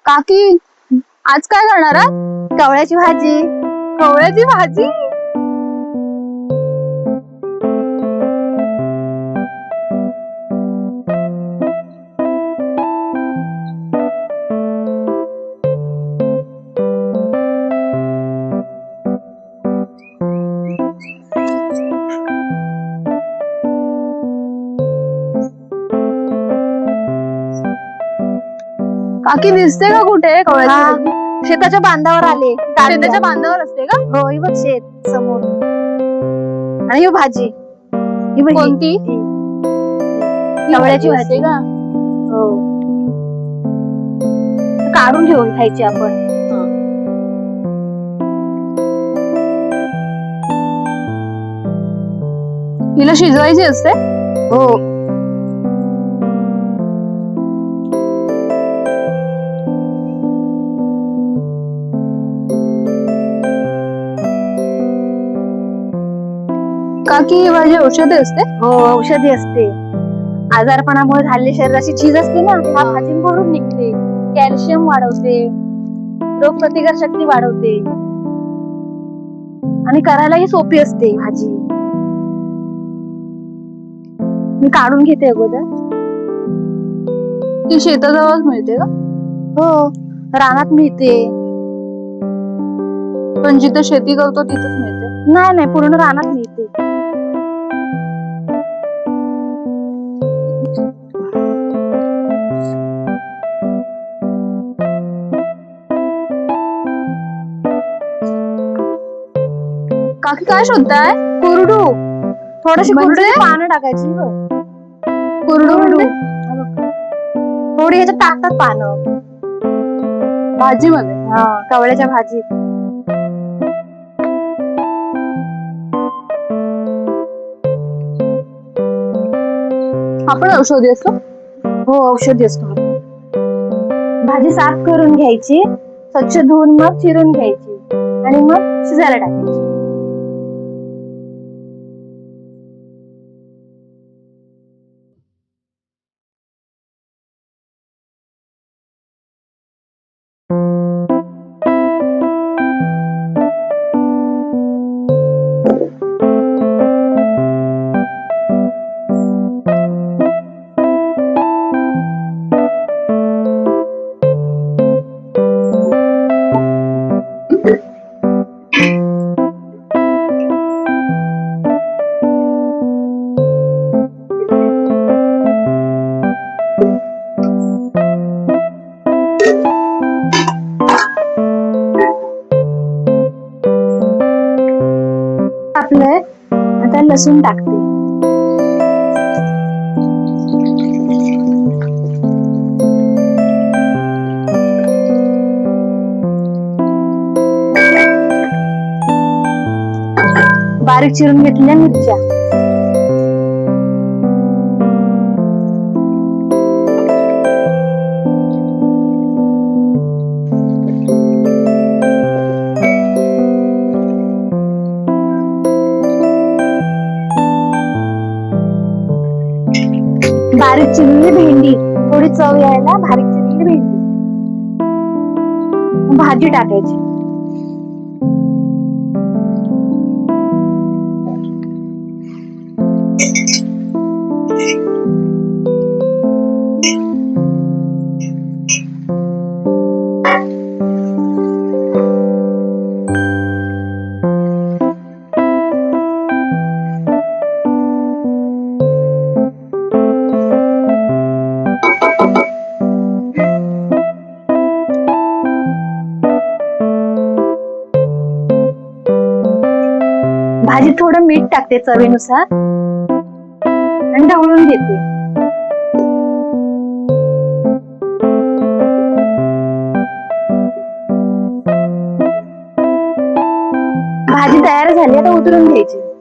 काकी, आज काय करणार आहात? कवळ्याची भाजी. कवळ्याची भाजी? काकी, दिसते का कुठे कवळ्याची हा. भाजी? शेताच्या बांधावर आले. शेताच्या बांधावर असते का? हो, ही बघ शेत समोर. आणि ही भाजी. ही बघ ही. कोणती? ही. कवळ्याची कवळ्याची भाजी भाजी. का? हो. काढून घेऊन खायची आपण. हिला शिजवायची असते? हो. काकी, ही भाजी औषधी असते? हो, औषधी असते. आजारपणामुळे झालेली शरीराची झीज असते ना, ह्या भाजी भरून निघते. कॅल्शियम वाढवते, रोगप्रतिकार शक्ती वाढवते आणि करायलाही सोपी असते ही भाजी. मी काढून घेते अगोदर. ती शेताजवळच मिळते का? हो, रानात मिळते. पण जिथे शेती करतो तिथेच मिळते? नाही, पूर्ण रानात मिळते. काकी, काय शोधताय? कुरडू. थोडीशी म्हणजे? कुरडूची पानं टाकायची बघ. कुरडू म्हणजे? थोडी ह्याच्यात टाकतात पानं भाजीमध्ये? हा, कवळ्याच्या भाजीत. आपण औषधी असतो? हो, औषधी असतो. भाजी साफ करून घ्यायची, स्वच्छ धुवून मग चिरून घ्यायची आणि मग शिजायला टाकायची. आपलं आता लसूण टाकते. बारीक चिरून घेतलेल्या मिरच्या. बारीक चिरलेली भेंडी, थोडी चव यायला बारीक चिरलेली भेंडी. भाजी टाकायची. भाजीत थोडं मीठ टाकते चवीनुसार आणि ढवळून घेते. भाजी तयार झाली, आता उतरून घ्यायची.